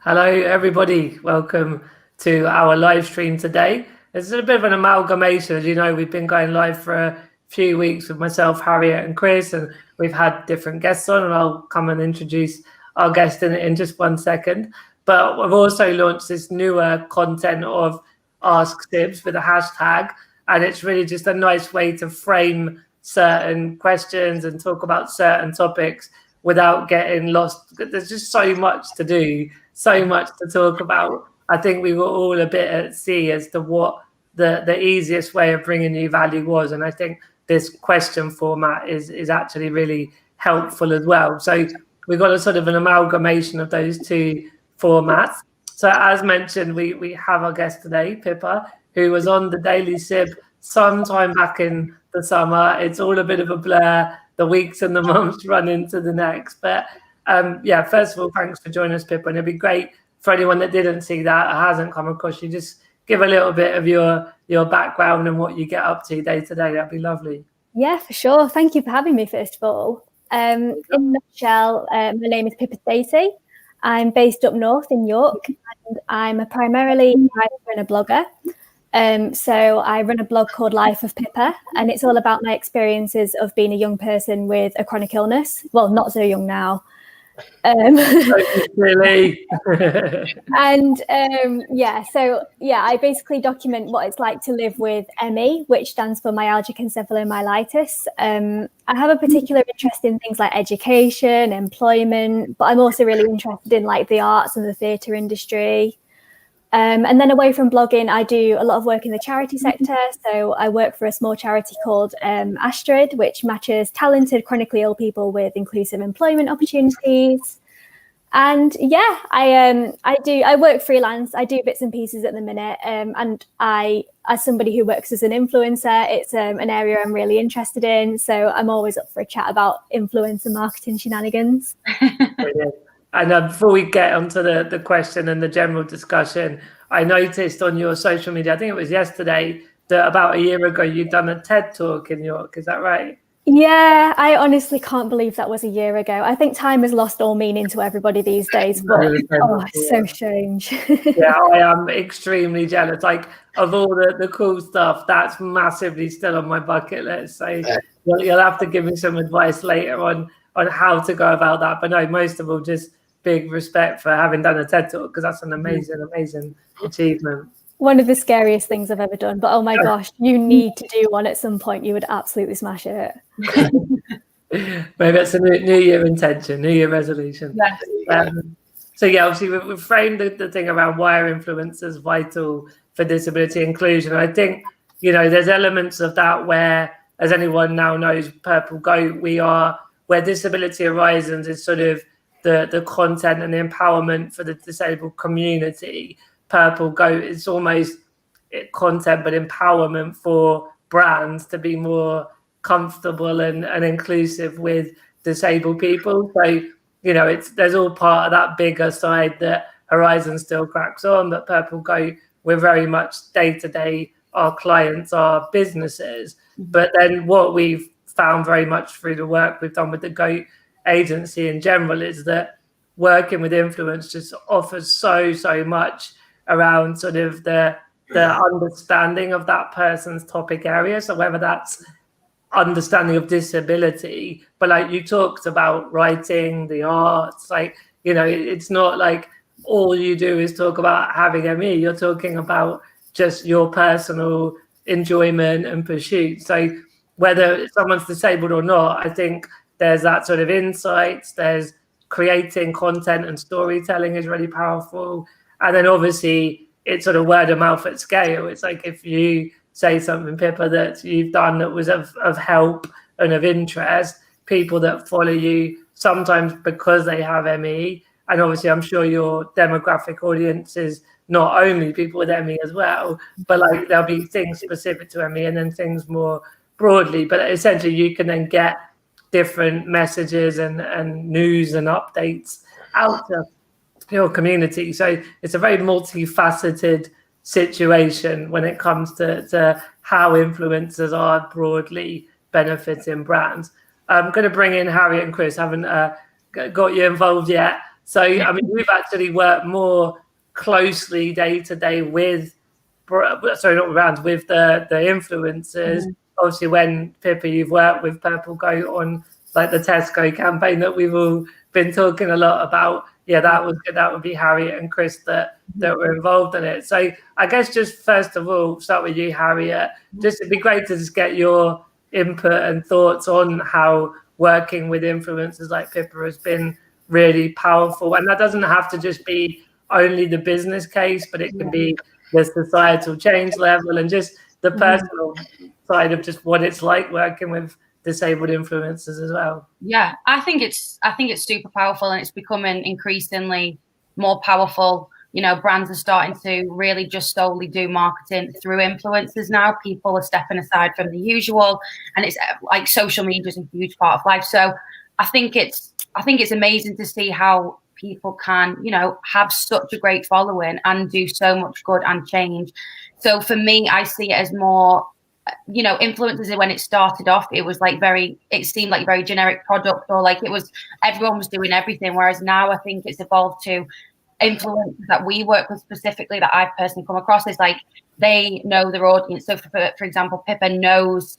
Hello, everybody. Welcome to our live stream today. It's a bit of an amalgamation. As you know, we've been going live for a few weeks with myself, Harriet, and Chris, and we've had different guests on, and I'll come and introduce our guest in just 1 second. But we've also launched this newer content of Ask Sibs with a hashtag, and it's really just a nice way to frame certain questions and talk about certain topics without getting lost. There's just so much to do, so much to talk about. I think we were all a bit at sea as to what the easiest way of bringing you value was. And I think this question format is actually really helpful as well. So we've got a sort of an amalgamation of those two formats. So as mentioned, we have our guest today, Pippa, who was on the Daily Sib sometime back in the summer. It's all a bit of a blur. The weeks and the months run into the next. But yeah, first of all, thanks for joining us, Pippa. And it'd be great for anyone that didn't see that or hasn't come across you, just give a little bit of your background and what you get up to day to day. That'd be lovely. Yeah, for sure. Thank you for having me, first of all. In a nutshell, my name is Pippa Stacey. I'm based up north in York, and I'm primarily a writer and a blogger. So I run a blog called Life of Pippa, and it's all about my experiences of being a young person with a chronic illness. Well, not so young now. Really? And I basically document what it's like to live with ME, which stands for myalgic encephalomyelitis. I have a particular interest in things like education, employment, but I'm also really interested in like the arts and the theatre industry. And then away from blogging, I do a lot of work in the charity sector. So I work for a small charity called Astrid, which matches talented chronically ill people with inclusive employment opportunities. And yeah, I work freelance. I do bits and pieces at the minute. And as somebody who works as an influencer, it's an area I'm really interested in. So I'm always up for a chat about influencer marketing shenanigans. Brilliant. And before we get onto the question and the general discussion, I noticed on your social media, I think it was yesterday, that about a year ago you'd done a TED Talk in York. Is that right? Yeah, I honestly can't believe that was a year ago. I think time has lost all meaning to everybody these days, but it's so strange. Yeah, I am extremely jealous. Like, of all the cool stuff, that's massively still on my bucket list. So you'll have to give me some advice later on how to go about that. But no, most of all, just big respect for having done a TED Talk, because that's an amazing achievement. One of the scariest things I've ever done, but oh my gosh, you need to do one at some point. You would absolutely smash it. Maybe that's a new year intention, new year resolution. So yeah, obviously we've framed the thing around why are influencers vital for disability inclusion. And I think, there's elements of that where, as anyone now knows, Purple Goat, where Disability Horizons is sort of the content and the empowerment for the disabled community. Purple Goat is almost content but empowerment for brands to be more comfortable and inclusive with disabled people. So there's all part of that bigger side that Horizon still cracks on, but Purple Goat, we're very much day-to-day, our clients are businesses. But then what we've found very much through the work we've done with the Goat agency in general is that working with influence just offers so much around sort of the understanding of that person's topic area. So whether that's understanding of disability, but like you talked about writing, the arts, like, it's not like all you do is talk about having ME. You're talking about just your personal enjoyment and pursuit. So whether someone's disabled or not, I think there's that sort of insights, there's creating content and storytelling is really powerful. And then obviously it's sort of word of mouth at scale. It's like if you say something, Pippa, that you've done that was of help and of interest, people that follow you, sometimes because they have ME, and obviously I'm sure your demographic audience is not only people with ME as well, but like there'll be things specific to ME and then things more broadly. But essentially you can then get different messages and news and updates out to your community. So it's a very multifaceted situation when it comes to how influencers are broadly benefiting brands. I'm going to bring in Harriet and Chris. Haven't got you involved yet. So, I mean, we've actually worked more closely day to day with, sorry, not brands, with the influencers. Obviously, when Pippa, you've worked with Purple Goat on like the Tesco campaign that we've all been talking a lot about. Yeah, that was good. That would be Harriet and Chris that were involved in it. So I guess just first of all, start with you, Harriet. Just it'd be great to just get your input and thoughts on how working with influencers like Pippa has been really powerful. And that doesn't have to just be only the business case, but it can be the societal change level and just the personal side of just what it's like working with disabled influencers as well. Yeah, I think it's super powerful, and it's becoming increasingly more powerful. You know, brands are starting to really just solely do marketing through influencers now. People are stepping aside from the usual, and it's like social media is a huge part of life. So I think it's amazing to see how people can, you know, have such a great following and do so much good and change. So for me, I see it as more, you know, influencers, when it started off, it was like it seemed like very generic product, or like it was, everyone was doing everything. Whereas now I think it's evolved to influencers that we work with specifically, that I've personally come across, is like they know their audience. So for example, Pippa knows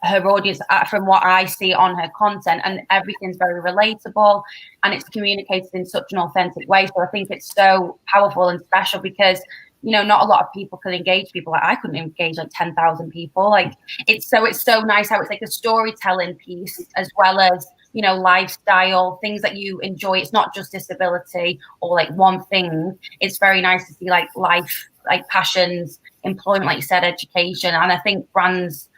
her audience from what I see on her content, and everything's very relatable and it's communicated in such an authentic way. So I think it's so powerful and special because, you know, not a lot of people can engage people. Like I couldn't engage like 10,000 people. Like it's so nice how it's like a storytelling piece as well as, you know, lifestyle things that you enjoy. It's not just disability or like one thing. It's very nice to see like life, like passions, employment, like you said, education. And I think brands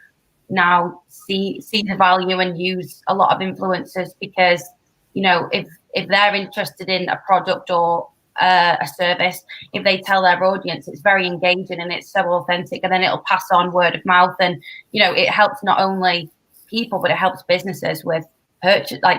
now see the value and use a lot of influencers because, you know, if they're interested in a product or a service, if they tell their audience, it's very engaging and it's so authentic, and then it'll pass on word of mouth, and you know, it helps not only people but it helps businesses with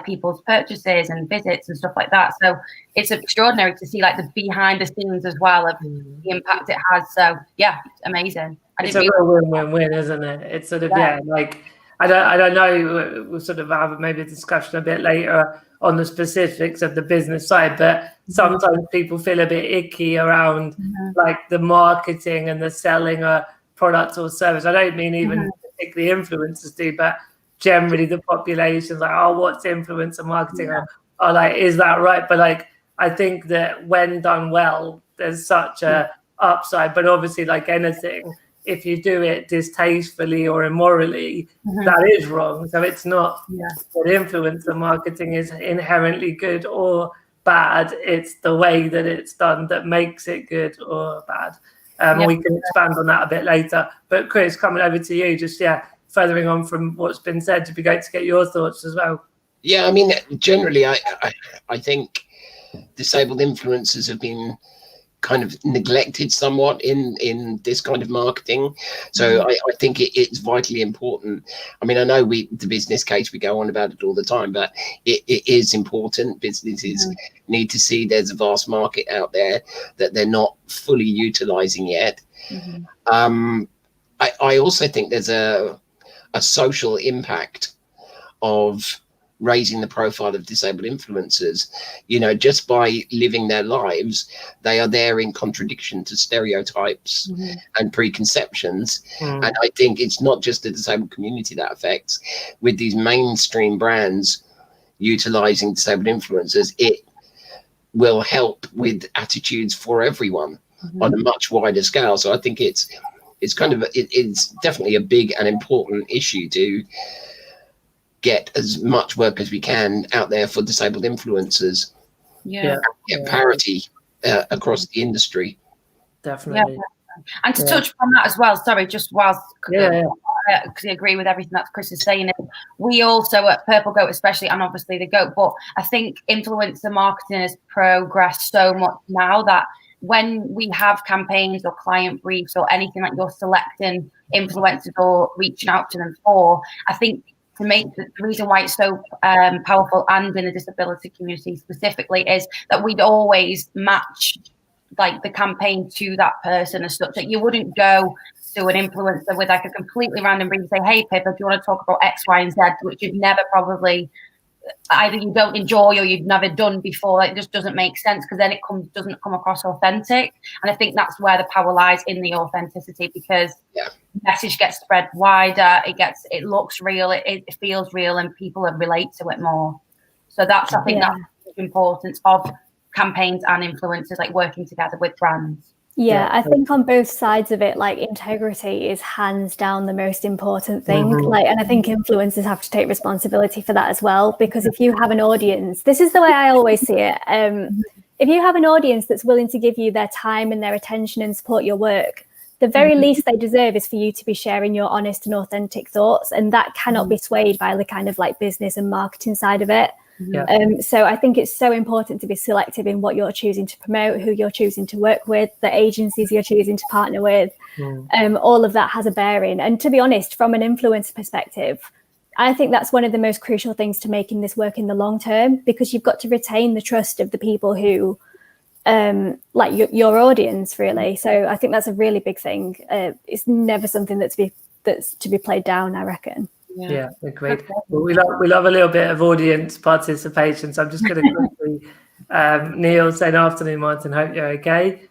people's purchases and visits and stuff like that. So it's extraordinary to see like the behind the scenes as well of the impact it has. So yeah, it's amazing. It's a real win-win-win, isn't it? It's sort of like I don't know. We'll sort of have maybe a discussion a bit later on the specifics of the business side, but sometimes people feel a bit icky around like the marketing and the selling a product or service. I don't mean even particularly influencers do, but generally the population's like, oh, what's influencer marketing? Or like, is that right? But like, I think that when done well, there's such a upside. But obviously, like anything, if you do it distastefully or immorally, that is wrong. So it's not that influencer marketing is inherently good or bad. It's the way that it's done that makes it good or bad. We can expand on that a bit later. But Chris, coming over to you, just furthering on from what's been said, it'd be great to get your thoughts as well. Yeah, I mean, generally, I think disabled influencers have been kind of neglected somewhat in this kind of marketing. So I think it's vitally important. I mean, I know the business case, we go on about it all the time, but it is important. Businesses need to see there's a vast market out there that they're not fully utilizing yet. I also think there's a social impact of raising the profile of disabled influencers. You know, just by living their lives, they are there in contradiction to stereotypes and preconceptions. And I think it's not just the disabled community that affects. With these mainstream brands utilizing disabled influencers, it will help with attitudes for everyone on a much wider scale. So I think it's definitely a big and important issue to get as much work as we can out there for disabled influencers. Get parity across the industry. Definitely. And to touch on that as well, sorry, just whilst because I agree with everything that Chris is saying. We also at Purple Goat, especially, and obviously the Goat, but I think influencer marketing has progressed so much now that when we have campaigns or client briefs or anything like you're selecting influencers or reaching out to them for, I think to make the reason why it's so powerful and in the disability community specifically is that we'd always match like the campaign to that person as such. That you wouldn't go to an influencer with like a completely random brief and say, hey Pippa, do you want to talk about X, Y, and Z, which you'd never probably either you don't enjoy or you've never done before. It just doesn't make sense, because then it doesn't come across authentic. And I think that's where the power lies, in the authenticity, because the message gets spread wider. It looks real. It feels real, and people relate to it more. So that's, I think, that's the importance of campaigns and influencers, like working together with brands. Yeah, I think on both sides of it, like, integrity is hands down the most important thing. Like, and I think influencers have to take responsibility for that as well, because if you have an audience, this is the way I always see it. If you have an audience that's willing to give you their time and their attention and support your work, the very least they deserve is for you to be sharing your honest and authentic thoughts. And that cannot be swayed by the kind of like business and marketing side of it. So I think it's so important to be selective in what you're choosing to promote, who you're choosing to work with, the agencies you're choosing to partner with. All of that has a bearing. And to be honest, from an influencer perspective, I think that's one of the most crucial things to making this work in the long term, because you've got to retain the trust of the people who, like your audience, really. So I think that's a really big thing. It's never something that's to be played down, I reckon. Yeah, agreed. Well, we love a little bit of audience participation, so I'm just going to quickly Neil saying afternoon, Martin, hope you're okay.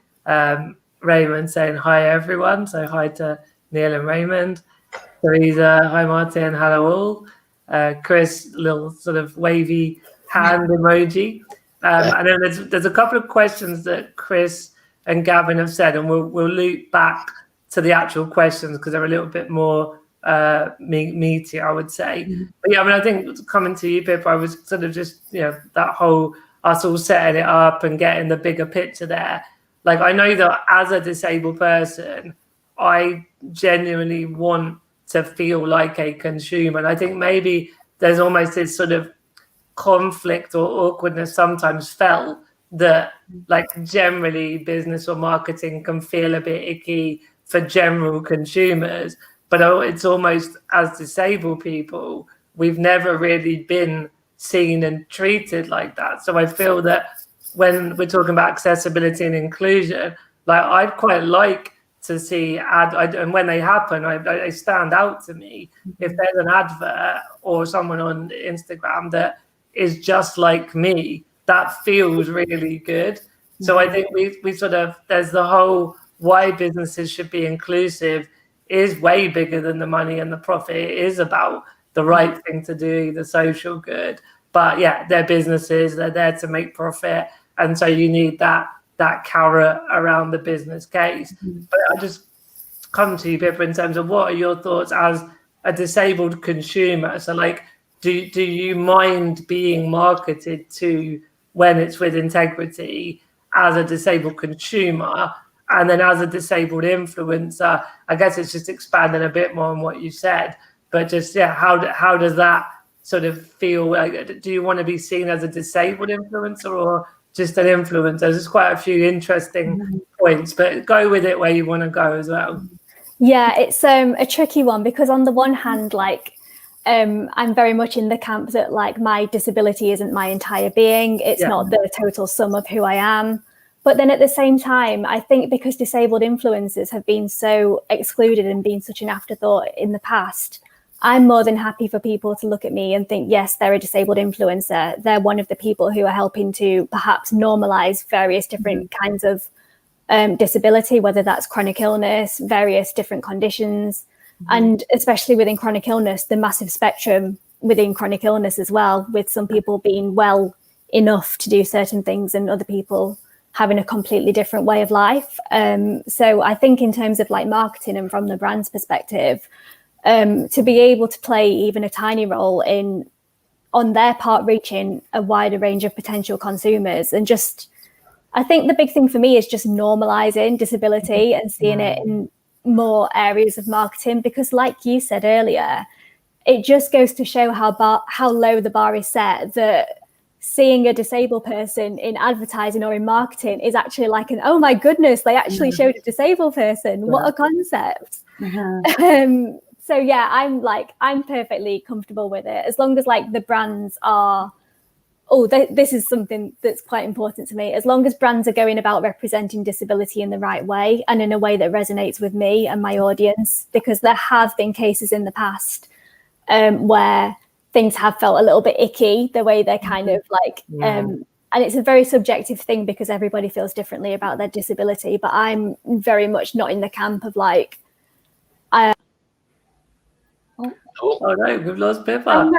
Raymond saying hi everyone, so hi to Neil and Raymond. Teresa, hi Martin, hello all. Chris, little sort of wavy hand emoji. And then there's a couple of questions that Chris and Gavin have said, and we'll loop back to the actual questions because they're a little bit more meaty, I would say. But yeah, I mean, I think coming to you, Pippa, I was sort of just, that whole us all setting it up and getting the bigger picture there. Like, I know that as a disabled person, I genuinely want to feel like a consumer. And I think maybe there's almost this sort of conflict or awkwardness sometimes felt that, like, generally business or marketing can feel a bit icky for general consumers. But it's almost, as disabled people, we've never really been seen and treated like that. So I feel that when we're talking about accessibility and inclusion, like, I'd quite like to see and when they happen, they stand out to me. If there's an advert or someone on Instagram that is just like me, that feels really good. So I think we sort of, there's the whole why businesses should be inclusive is way bigger than the money and the profit. It is about the right thing to do, the social good. But yeah, they're businesses, they're there to make profit. And so you need that carrot around the business case. But I just come to you, Pippa, in terms of what are your thoughts as a disabled consumer? So, like, do you mind being marketed to when it's with integrity as a disabled consumer? And then as a disabled influencer, I guess it's just expanding a bit more on what you said. But just, how does that sort of feel? Like, do you want to be seen as a disabled influencer or just an influencer? There's quite a few interesting points, but go with it where you want to go as well. Yeah, it's a tricky one, because on the one hand, like, I'm very much in the camp that, like, my disability isn't my entire being. It's not the total sum of who I am. But then at the same time, I think because disabled influencers have been so excluded and been such an afterthought in the past, I'm more than happy for people to look at me and think, yes, they're a disabled influencer. They're one of the people who are helping to perhaps normalize various different kinds of disability, whether that's chronic illness, various different conditions, and especially within chronic illness, the massive spectrum within chronic illness as well, with some people being well enough to do certain things and other people having a completely different way of life. So I think in terms of, like, marketing and from the brand's perspective, to be able to play even a tiny role in, on their part, reaching a wider range of potential consumers. And just, I think the big thing for me is just normalizing disability and seeing it in more areas of marketing, because like you said earlier, it just goes to show how low the bar is set, that seeing a disabled person in advertising or in marketing is actually like an, oh my goodness, they actually showed a disabled person. What a concept. So yeah, I'm perfectly comfortable with it, as long as, like, the brands are, this is something that's quite important to me, as long as brands are going about representing disability in the right way and in a way that resonates with me and my audience, because there have been cases in the past where things have felt a little bit icky, the way they're kind of like, and it's a very subjective thing because everybody feels differently about their disability. But I'm very much not in the camp of like, Oh no, we've lost Pippa. Oh, no.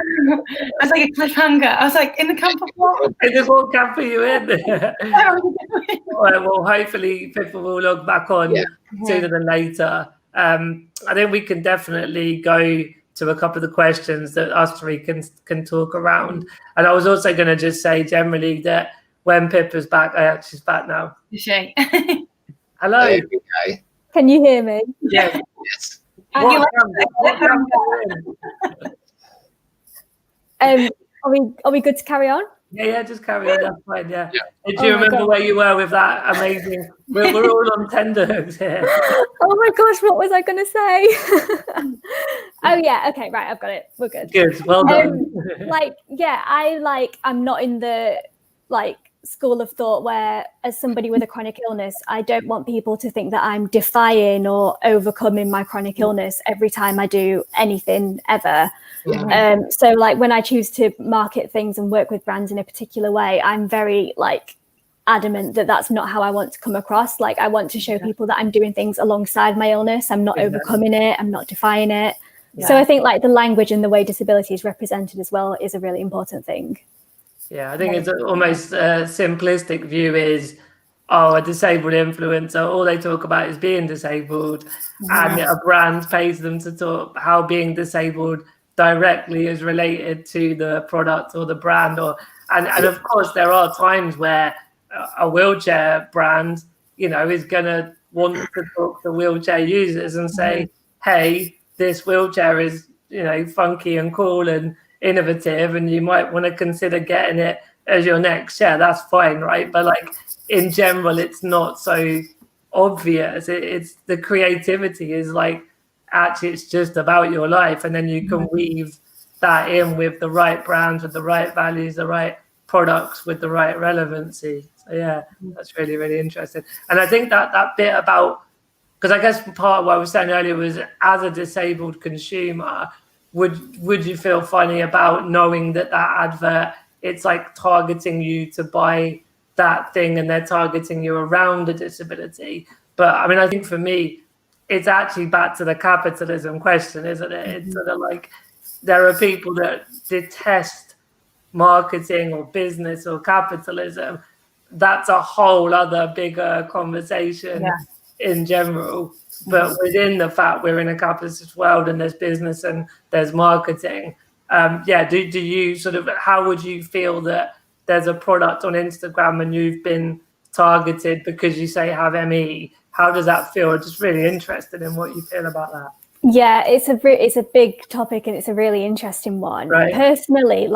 I was like a cliffhanger. I was like, in the camp of what? What camp are you in? All right, well, hopefully Pippa will log back on sooner than later. I think we can definitely go to a couple of the questions that us three can talk around. And I was also going to just say generally that when Pippa's back, she's back now. Is she? Hello. Can you hear me? Yes. Are we good to carry on? Yeah, just carry on. That's fine. Yeah. Did you remember where you were with that amazing? We're all on tenterhooks here. Oh my gosh, what was I going to say? Oh yeah, okay, right, I've got it. We're good. Good, well done. I'm not in the school of thought where, as somebody with a chronic illness, I don't want people to think that I'm defying or overcoming my chronic illness every time I do anything ever. So like when I choose to market things and work with brands in a particular way, I'm very adamant that that's not how I want to come across. Like I want to show people that I'm doing things alongside my illness. I'm not overcoming it. I'm not defying it. So I think the language and the way disability is represented as well is a really important thing. Yeah, I think it's almost a simplistic view is, a disabled influencer, all they talk about is being disabled, and a brand pays them to talk how being disabled directly is related to the product or the brand. And of course, there are times where a wheelchair brand, is going to want to talk to wheelchair users and say, hey, this wheelchair is, funky and cool and innovative, and you might want to consider getting it as your next chair. That's fine, right? But in general, it's not so obvious. It's the creativity is actually it's just about your life, and then you can weave that in with the right brands, with the right values, the right products, with the right relevancy. So yeah, that's really, really interesting. And I think that bit about, because I guess part of what I was saying earlier was, as a disabled consumer, would you feel funny about knowing that advert, it's targeting you to buy that thing and they're targeting you around a disability? But I mean, I think for me, it's actually back to the capitalism question, isn't it? It's sort of there are people that detest marketing or business or capitalism. That's a whole other bigger conversation in general. But within the fact we're in a capitalist world and there's business and there's marketing, do you how would you feel that there's a product on Instagram and you've been targeted because you say have ME? How does that feel? I'm just really interested in what you feel about that. Yeah, it's a big topic and it's a really interesting one. Right. Personally,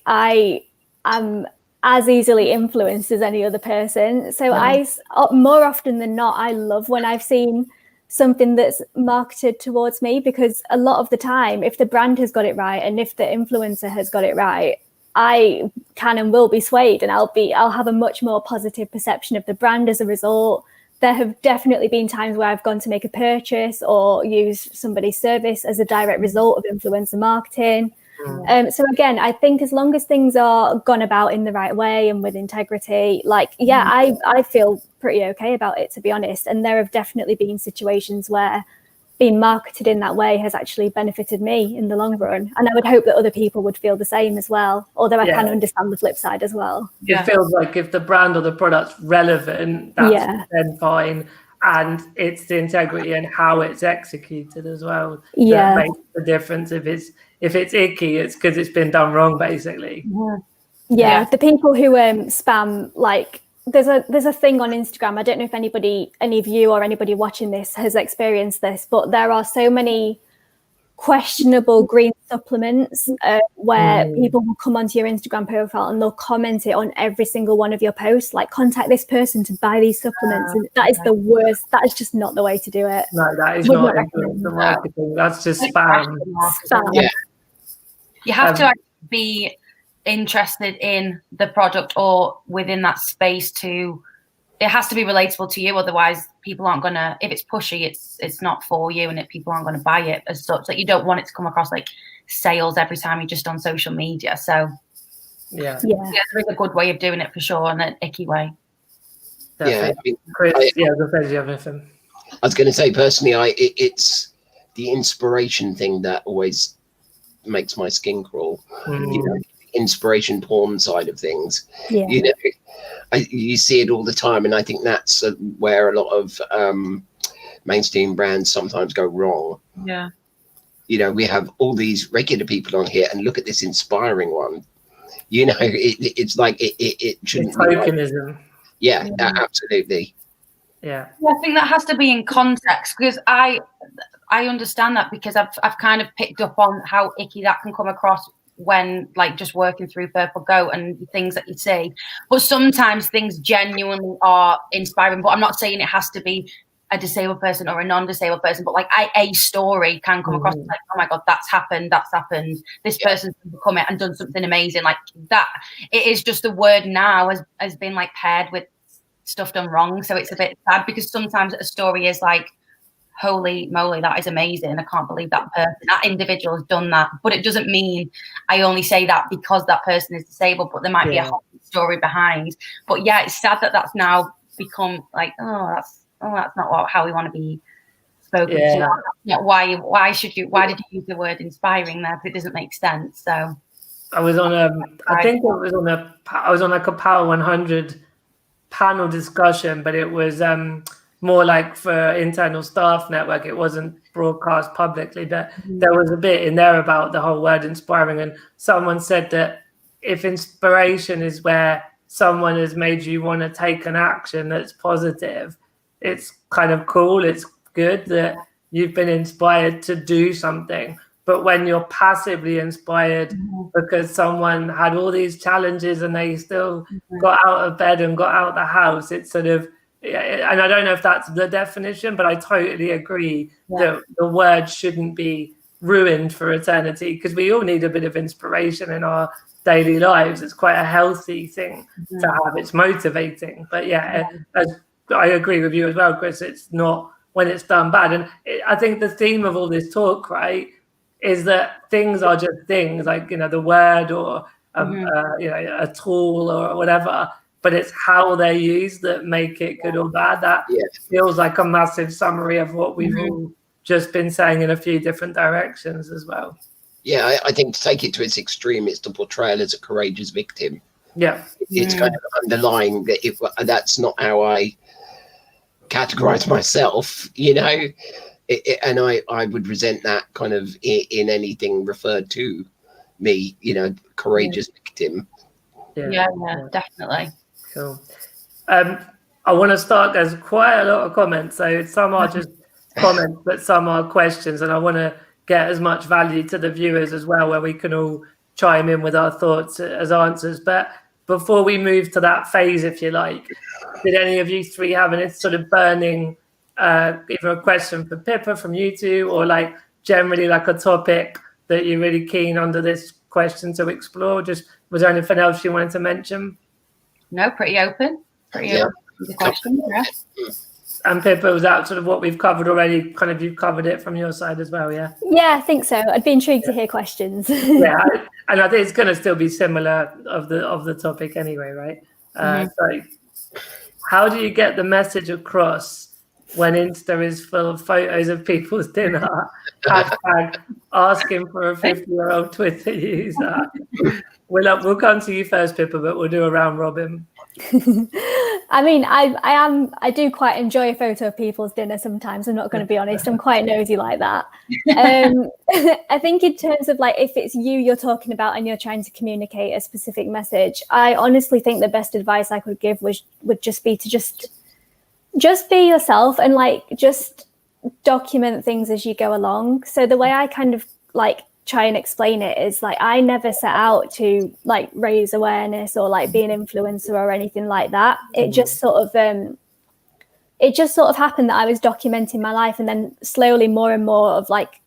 I am as easily influenced as any other person. So I more often than not, I love when I've seen something that's marketed towards me, because a lot of the time, if the brand has got it right and if the influencer has got it right, I can and will be swayed, and I'll have a much more positive perception of the brand as a result. There have definitely been times where I've gone to make a purchase or use somebody's service as a direct result of influencer marketing. So again, I think as long as things are gone about in the right way and with integrity, I feel pretty okay about it, to be honest. And there have definitely been situations where being marketed in that way has actually benefited me in the long run. And I would hope that other people would feel the same as well, although I can understand the flip side as well. It feels like if the brand or the product's relevant, that's then fine. And it's the integrity and how it's executed as well that makes the difference. If it's icky, it's because it's been done wrong, basically. Yeah. The people who spam, there's a thing on Instagram. I don't know if any of you or anybody watching this has experienced this, but there are so many questionable green supplements where people will come onto your Instagram profile and they'll comment it on every single one of your posts, contact this person to buy these supplements. And that is the worst. That is just not the way to do it. No, that is not influencer marketing. That's just spam. Yeah. You have to be interested in the product or within that space it has to be relatable to you. Otherwise people aren't gonna, if it's pushy, it's not for you, and people aren't gonna buy it as such. You don't want it to come across sales every time you're just on social media. So yeah, there is a good way of doing it for sure, and an icky way. definitely. Yeah, Chris, do you have anything? I was going to say personally, it's the inspiration thing that always makes my skin crawl. You know, inspiration porn side of things. Yeah. You know, you see it all the time, and I think that's where a lot of mainstream brands sometimes go wrong. Yeah. You know, we have all these regular people on here, and look at this inspiring one. You know, it's like it shouldn't It's be tokenism. like, yeah, absolutely. Yeah. I think that has to be in context, because I understand that, because I've kind of picked up on how icky that can come across when like just working through Purple Goat and things that you see. But sometimes things genuinely are inspiring. But I'm not saying it has to be a disabled person or a non-disabled person, but like a story can come across like, oh my God, that's happened. This person's become it and done something amazing. Like that, it is just the word now has been like paired with stuff done wrong. So it's a bit sad, because sometimes a story is like, holy moly, that is amazing. I can't believe that individual has done that. But it doesn't mean I only say that because that person is disabled, but there might be a whole story behind. But yeah, it's sad that that's now become like, that's not how we want to be spoken to. Why did you use the word inspiring there? If it doesn't make sense. So I was on I was on like a Power 100 panel discussion, but it was more like for internal staff network. It wasn't broadcast publicly, but there was a bit in there about the whole word inspiring, and someone said that if inspiration is where someone has made you want to take an action that's positive, it's kind of cool, it's good that you've been inspired to do something. But when you're passively inspired because someone had all these challenges and they still got out of bed and got out of the house, it's sort of, and I don't know if that's the definition, but I totally agree that the word shouldn't be ruined for eternity, because we all need a bit of inspiration in our daily lives. It's quite a healthy thing to have. It's motivating. But I agree with you as well, Chris. It's not when it's done bad. And I think the theme of all this talk, right, is that things are just things, like, you know, the word or a tool or whatever, but it's how they're used that make it good or bad. That feels like a massive summary of what we've all just been saying in a few different directions as well. Yeah, I think to take it to its extreme, it's the portrayal as a courageous victim. Yeah. It's kind of underlying that that's not how I categorize myself, you know. And I would resent that kind of in anything referred to me, you know, courageous victim. Yeah, definitely. Cool. I want to start. There's quite a lot of comments, so some are just comments, but some are questions, and I want to get as much value to the viewers as well, where we can all chime in with our thoughts as answers. But before we move to that phase, if you like, did any of you three have any sort of burning either a question for Pippa from you two, or like generally like a topic that you're really keen under this question to explore? Just, was there anything else you wanted to mention? No, pretty open. Pretty open to the question. Yeah. And Pippa, was that sort of what we've covered already? Kind of, you've covered it from your side as well, yeah? Yeah, I think so. I'd be intrigued to hear questions. And I think it's going to still be similar of the topic anyway, right? So how do you get the message across when Insta is full of photos of people's dinner? Hashtag asking for a 50-year-old Twitter user. We'll come to you first, Pippa, but we'll do a round robin. I mean, I do quite enjoy a photo of people's dinner sometimes. I'm not going to be honest. I'm quite nosy like that. I think in terms of like, if it's you're talking about and you're trying to communicate a specific message, I honestly think the best advice I could give would just be to just be yourself and like just document things as you go along. So the way I kind of like try and explain it is like, I never set out to like raise awareness or like be an influencer or anything like that. It just sort of happened that I was documenting my life, and then slowly more and more of like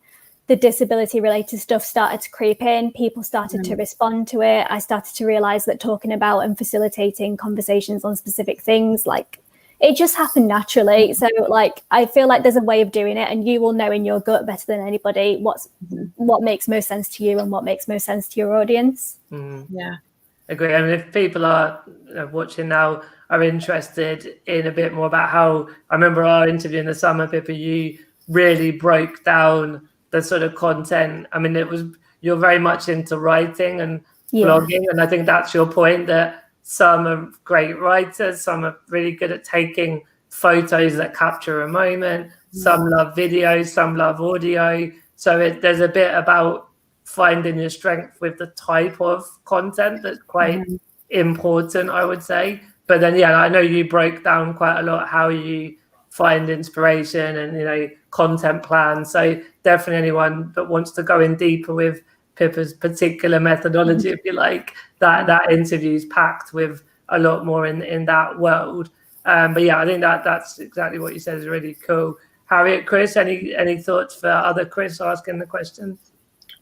the disability related stuff started to creep in. People started to respond to it. I started to realize that talking about and facilitating conversations on specific things like it just happened naturally. So like, I feel like there's a way of doing it, and you will know in your gut better than anybody what makes most sense to you and what makes most sense to your audience. Yeah, agree. I mean, if people are watching now are interested in a bit more about how, I remember our interview in the summer, Pippa, you really broke down the sort of content. I mean, you're very much into writing and blogging, and I think that's your point, that some are great writers, some are really good at taking photos that capture a moment, some love videos, some love audio. So there's a bit about finding your strength with the type of content that's quite important, I would say. But then, I know you broke down quite a lot how you find inspiration and, content plans. So definitely anyone that wants to go in deeper with Pippa's particular methodology, if you like, that interview is packed with a lot more in that world. But I think that's exactly what you said is really cool. Harriet, Chris, any thoughts for other Chris asking the question?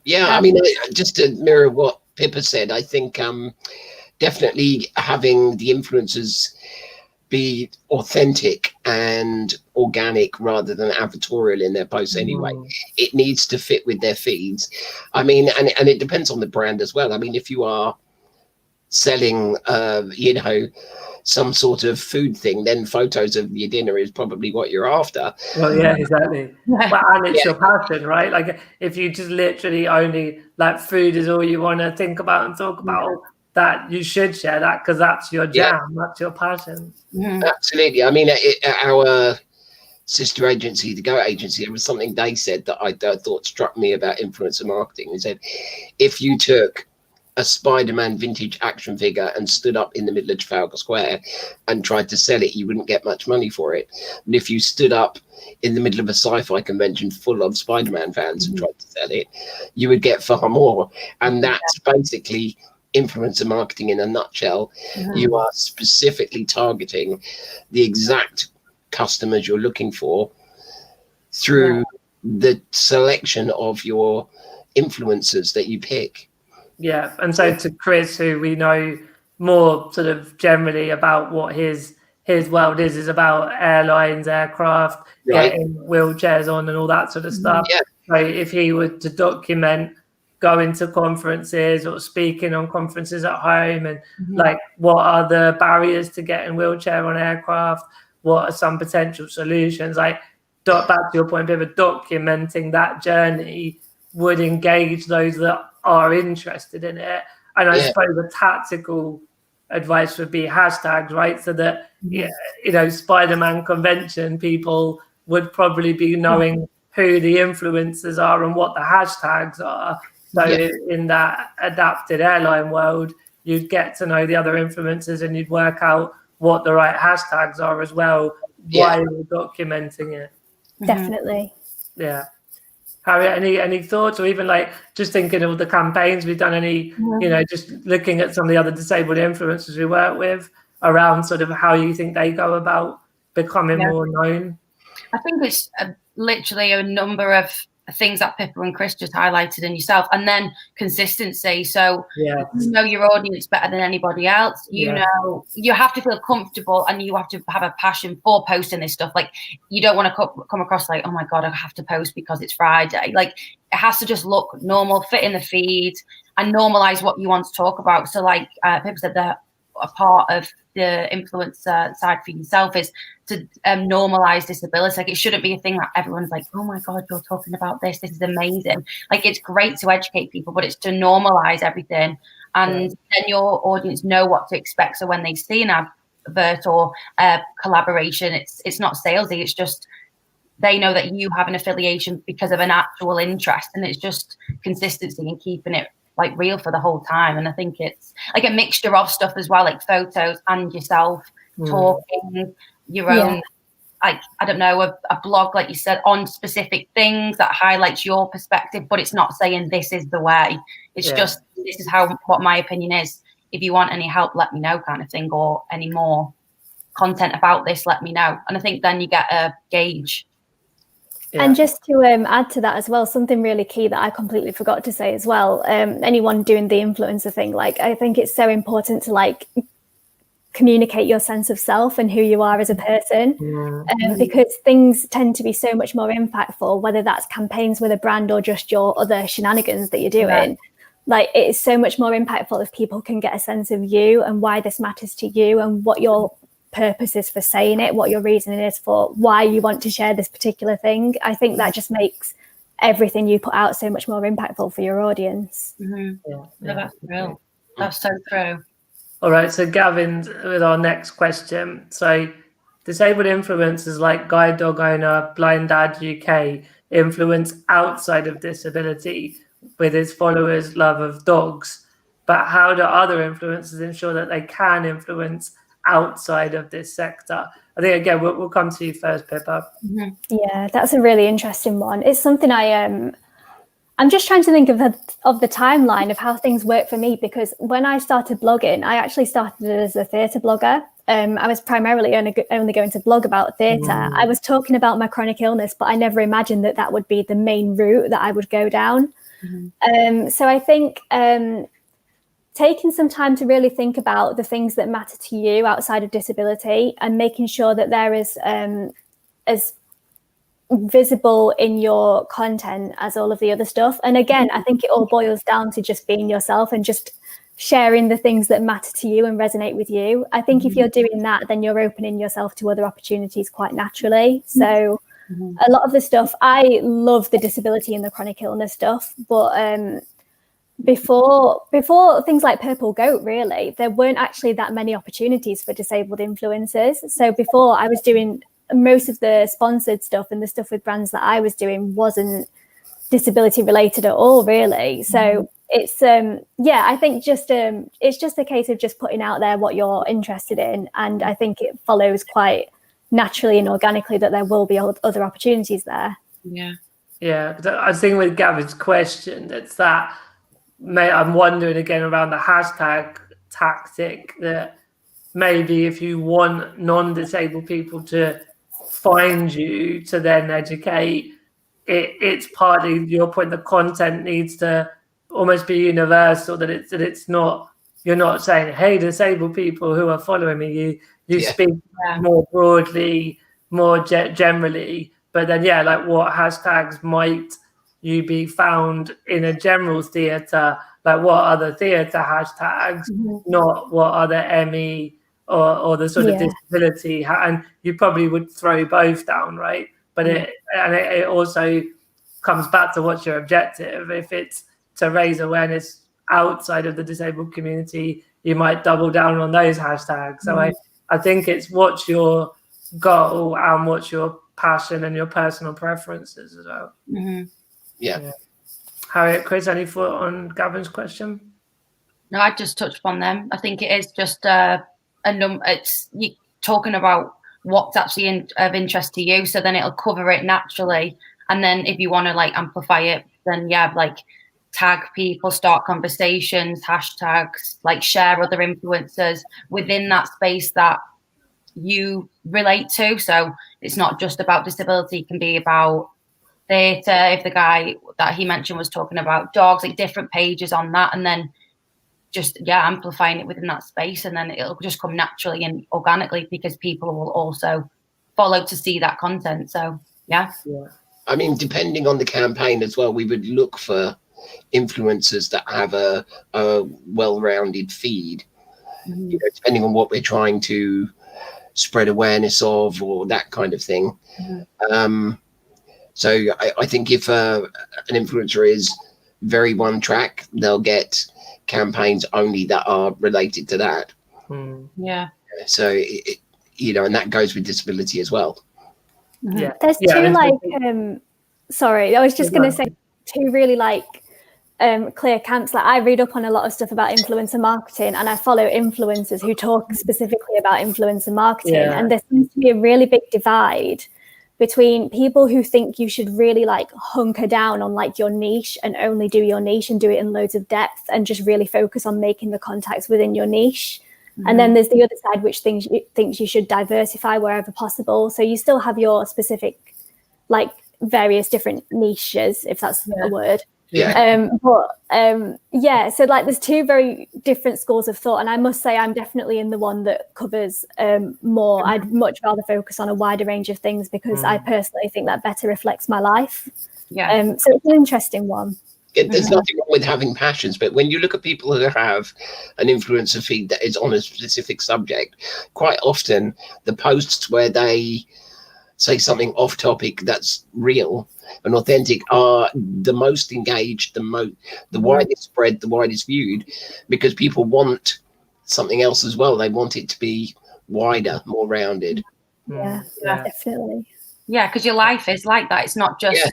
Yeah, I mean, just to mirror what Pippa said, I think definitely having the influencers be authentic and organic rather than advertorial in their posts anyway. It needs to fit with their feeds. I mean, and it depends on the brand as well. I mean, if you are selling, some sort of food thing, then photos of your dinner is probably what you're after. Well, yeah, exactly. Well, and it's your passion, right? Like if you just literally only like food is all you want to think about and talk about, that you should share that because that's your jam, that's your passion. Absolutely. I mean, our sister agency, the Go Agency, it was something they said that I thought struck me about influencer marketing. They said, if you took a Spider-Man vintage action figure and stood up in the middle of Trafalgar Square and tried to sell it, you wouldn't get much money for it. And if you stood up in the middle of a sci-fi convention full of Spider-Man fans and tried to sell it, you would get far more. And that's basically influencer marketing in a nutshell. You are specifically targeting the exact customers you're looking for through the selection of your influencers that you pick. Yeah, and so to Chris, who we know more sort of generally about what his world is about airlines, aircraft, getting wheelchairs on and all that sort of stuff. So if he were to document going to conferences or speaking on conferences at home and like what are the barriers to getting wheelchair on aircraft, what are some potential solutions, like back to your point, Pippa, documenting that journey would engage those that are interested in it. And I suppose the tactical advice would be hashtags, right? So that Spider-Man convention people would probably be knowing who the influencers are and what the hashtags are. So in that adapted airline world, you'd get to know the other influencers and you'd work out what the right hashtags are as well while you're documenting it. Definitely. Yeah. Harriet, any thoughts, or even like just thinking of the campaigns we've done, any, just looking at some of the other disabled influencers we work with around sort of how you think they go about becoming more known? I think it's literally a number of things that Pippa and Chris just highlighted in yourself, and then consistency. So you know your audience better than anybody else. You know, you have to feel comfortable and you have to have a passion for posting this stuff. Like you don't want to come across like, oh my God, I have to post because it's Friday. Like it has to just look normal, fit in the feed and normalize what you want to talk about. So like Pippa said, that a part of the influencer side for yourself is to normalize disability. Like it shouldn't be a thing that everyone's like, oh my God, you're talking about this is amazing. Like it's great to educate people, but it's to normalize everything, and then your audience know what to expect. So when they see an advert or collaboration, it's not salesy, it's just they know that you have an affiliation because of an actual interest, and it's just consistency and keeping it like real for the whole time. And I think it's like a mixture of stuff as well, like photos and yourself talking your own, like, I don't know, a blog, like you said, on specific things that highlights your perspective, but it's not saying this is the way. It's just, this is what my opinion is. If you want any help, let me know kind of thing, or any more content about this, let me know. And I think then you get a gauge. Yeah. And just to add to that as well, something really key that I completely forgot to say as well, anyone doing the influencer thing, like I think it's so important to like communicate your sense of self and who you are as a person, because things tend to be so much more impactful, whether that's campaigns with a brand or just your other shenanigans that you're doing. Like, it is so much more impactful if people can get a sense of you and why this matters to you and what your purpose is for saying it, what your reasoning is for why you want to share this particular thing. I think that just makes everything you put out so much more impactful for your audience. That's real. That's so true. All right, so Gavin, with our next question. So disabled influencers like Guide Dog Owner, Blind Dad UK influence outside of disability with his followers' love of dogs. But how do other influencers ensure that they can influence outside of this sector? I think, again, we'll come to you first, Pippa. Yeah, that's a really interesting one. It's something I'm just trying to think of the timeline of how things work for me, because when I started blogging, I actually started as a theatre blogger. I was primarily only going to blog about theatre. I was talking about my chronic illness, but I never imagined that that would be the main route that I would go down. So I think taking some time to really think about the things that matter to you outside of disability and making sure that there is as visible in your content as all of the other stuff. And again, I think it all boils down to just being yourself and just sharing the things that matter to you and resonate with you. I think if you're doing that, then you're opening yourself to other opportunities quite naturally. So a lot of the stuff, I love the disability and the chronic illness stuff, but before things like Purple Goat, really, there weren't actually that many opportunities for disabled influencers. So before, I was doing most of the sponsored stuff, and the stuff with brands that I was doing wasn't disability related at all, really. So it's I think just it's just a case of just putting out there what you're interested in, and I think it follows quite naturally and organically that there will be other opportunities there. I think with Gavin's question, it's that I'm wondering again around the hashtag tactic, that maybe if you want non-disabled people to find you to then educate, it's partly your point, the content needs to almost be universal, that it's not, you're not saying, hey, disabled people who are following me, you speak more broadly, more generally, but then like what hashtags might you be found in a general theatre, like what other theatre hashtags, not what other ME or the sort of disability, and you probably would throw both down, right? But it also comes back to what's your objective. If it's to raise awareness outside of the disabled community, you might double down on those hashtags. So I think it's what's your goal and what's your passion and your personal preferences as well. Harriet, Chris, any thought on Gavin's question? No, I just touched upon them. I think it is just it's you talking about what's actually of interest to you, so then it'll cover it naturally. And then if you want to like amplify it, then like tag people, start conversations, hashtags, like share other influencers within that space that you relate to. So it's not just about disability, it can be about theatre. If the guy that he mentioned was talking about dogs, like different pages on that, and then just amplifying it within that space, and then it'll just come naturally and organically because people will also follow to see that content. So I mean, depending on the campaign as well, we would look for influencers that have a well-rounded feed, depending on what we're trying to spread awareness of or that kind of thing. So I think if an influencer is very one track, they'll get campaigns only that are related to that. So and that goes with disability as well. There's two sorry, I was just going to say two really clear camps. Like, I read up on a lot of stuff about influencer marketing, and I follow influencers who talk specifically about influencer marketing, and there seems to be a really big divide between people who think you should really hunker down on your niche and only do your niche and do it in loads of depth and just really focus on making the contacts within your niche. And then there's the other side, which thinks you should diversify wherever possible. So you still have your specific, various different niches, if that's a word. Yeah. So like there's two very different schools of thought, and I must say I'm definitely in the one that covers more. I'd much rather focus on a wider range of things because I personally think that better reflects my life. So it's an interesting one. There's nothing wrong with having passions, but when you look at people who have an influencer feed that is on a specific subject, quite often the posts where they say something off topic that's real and authentic are the most engaged, the widest spread, the widest viewed, because people want something else as well. They want it to be wider, more rounded. Yeah, definitely. Yeah, because your life is like that. It's not just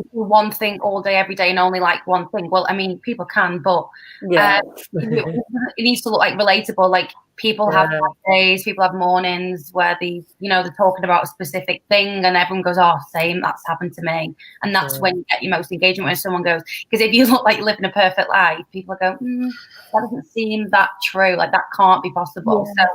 one thing all day, every day, and only like one thing. Well, I mean, people can, but it needs to look like relatable. Like people have days, people have mornings where they're talking about a specific thing, and everyone goes, "Oh, same, that's happened to me." And that's when you get your most engagement, when someone goes, because if you look like you're living a perfect life, people go, "That doesn't seem that true. Like that can't be possible." So.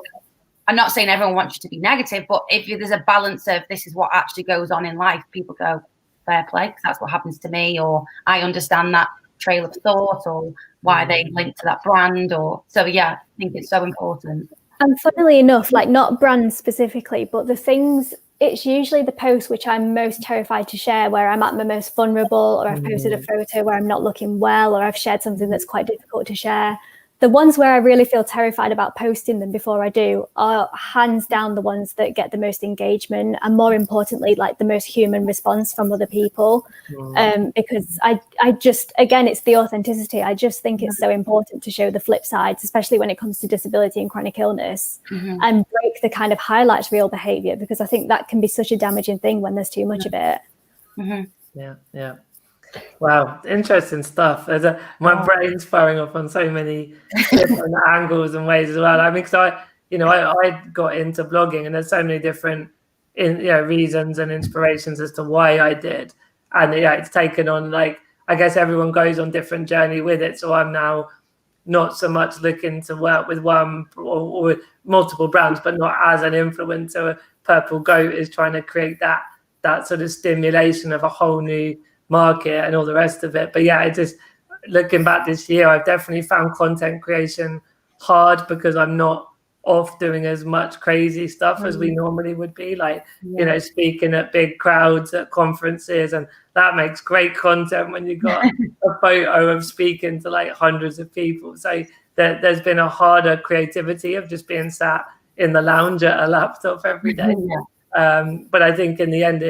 I'm not saying everyone wants you to be negative, but if there's a balance of this is what actually goes on in life, people go, fair play, because that's what happens to me, or I understand that trail of thought, or why they link to that brand, I think it's so important. And funnily enough, like not brands specifically, but the things, it's usually the posts which I'm most terrified to share, where I'm at my most vulnerable, or I've posted a photo where I'm not looking well, or I've shared something that's quite difficult to share. The ones where I really feel terrified about posting them before I do are hands down the ones that get the most engagement, and more importantly, like the most human response from other people. Because I just, again, it's the authenticity. I just think it's so important to show the flip sides, especially when it comes to disability and chronic illness, and break the kind of highlights reel behavior, because I think that can be such a damaging thing when there's too much of it. Yeah. Wow, interesting stuff. My brain's firing up on so many different angles and ways as well. I mean, because I got into blogging, and there's so many different reasons and inspirations as to why I did, and it's taken on, like, I guess everyone goes on different journey with it. So I'm now not so much looking to work with one or multiple brands, but not as an influencer. Purple Goat is trying to create that sort of stimulation of a whole new market and all the rest of it. But looking back this year, I've definitely found content creation hard because I'm not off doing as much crazy stuff as we normally would be, like speaking at big crowds at conferences, and that makes great content when you got a photo of speaking to like hundreds of people. So there's been a harder creativity of just being sat in the lounge at a laptop every day. But I think in the end,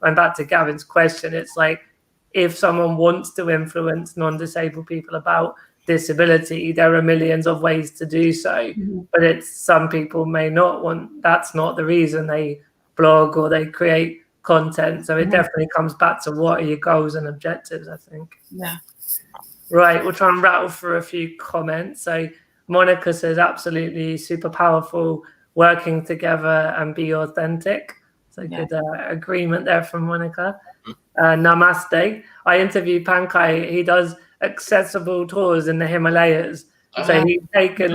I'm back to Gavin's question. It's like, if someone wants to influence non-disabled people about disability, there are millions of ways to do so. But some people may not want. That's not the reason they blog or they create content. So it definitely comes back to what are your goals and objectives, I think. Yeah. Right. We'll try and rattle through a few comments. So Monica says, absolutely super powerful, working together and be authentic. So good agreement there from Monica. Namaste. I interviewed Pankaj. He does accessible tours in the Himalayas. So he's taken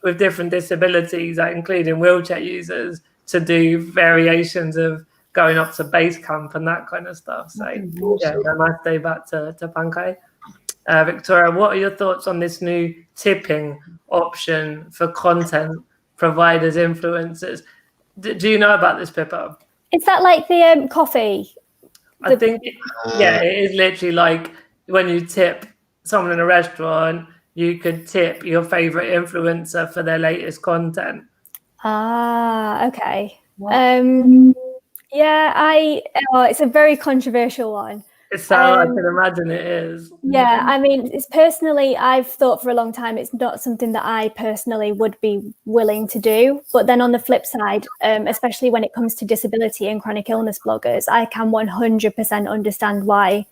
with different disabilities, including wheelchair users, to do variations of going up to base camp and that kind of stuff. So namaste back to Pankaj. Victoria, what are your thoughts on this new tipping option for content providers, influencers? Do you know about this, Pippa? Is that like the coffee? I think, it is literally like when you tip someone in a restaurant, you could tip your favorite influencer for their latest content. Okay. It's a very controversial one. So I can imagine it is. Yeah, I mean, it's personally, I've thought for a long time it's not something that I personally would be willing to do. But then on the flip side, especially when it comes to disability and chronic illness bloggers, I can 100% understand why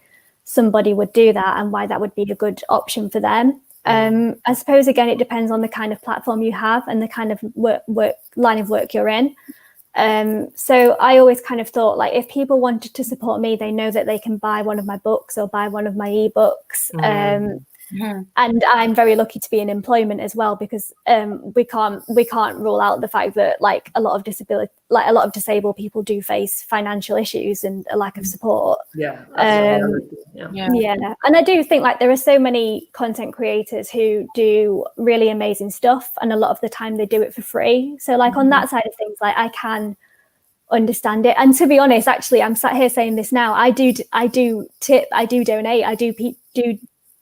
somebody would do that and why that would be a good option for them. I suppose, again, it depends on the kind of platform you have and the kind of line of work you're in. So I always kind of thought, like, if people wanted to support me, they know that they can buy one of my books or buy one of my ebooks. And I'm very lucky to be in employment as well, because we can't rule out the fact that like a lot of disabled people do face financial issues and a lack of support. Yeah. And I do think like there are so many content creators who do really amazing stuff, and a lot of the time they do it for free. So like on that side of things, like I can understand it. And to be honest, actually, I'm sat here saying this now. I do tip, I do donate, I do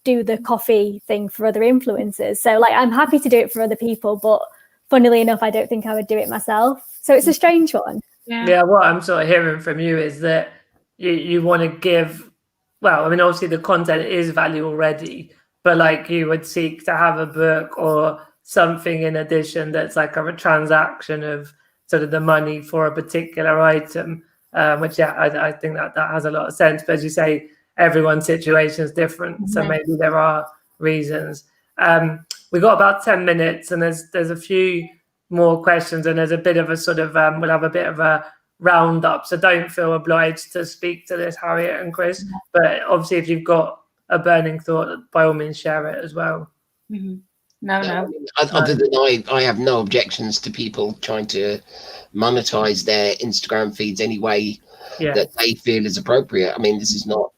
the coffee thing for other influencers. So like I'm happy to do it for other people, but funnily enough, I don't think I would do it myself. So it's a strange one. Yeah, what I'm sort of hearing from you is that you want to give, well, I mean, obviously the content is value already, but like you would seek to have a book or something in addition that's like a transaction of sort of the money for a particular item, which I think that has a lot of sense. But as you say, everyone's situation is different, so maybe there are reasons. We've got about 10 minutes, and there's a few more questions, and there's a bit of a sort of we'll have a bit of a roundup, so don't feel obliged to speak to this, Harriet and Chris, but obviously if you've got a burning thought, by all means share it as well. No. Other than I have no objections to people trying to monetize their Instagram feeds any way that they feel is appropriate. I mean, this is not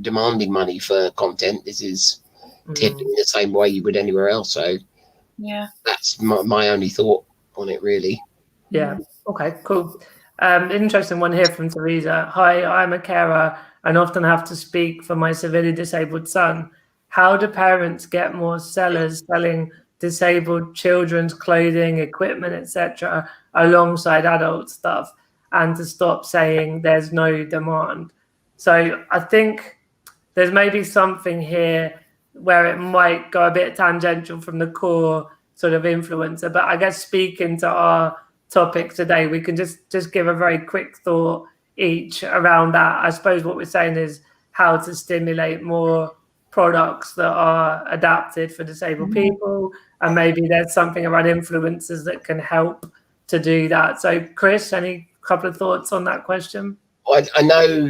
demanding money for content. This is tipping the same way you would anywhere else. So that's my only thought on it, really. Yeah. Okay, cool. Interesting one here from Teresa. Hi, I'm a carer and often have to speak for my severely disabled son. How do parents get more sellers selling disabled children's clothing, equipment, etc., alongside adult stuff, and to stop saying there's no demand? So I think there's maybe something here where it might go a bit tangential from the core sort of influencer, but I guess speaking to our topic today, we can just give a very quick thought each around that. I suppose what we're saying is how to stimulate more products that are adapted for disabled people, and maybe there's something around influencers that can help to do that. So Chris, any couple of thoughts on that question? I know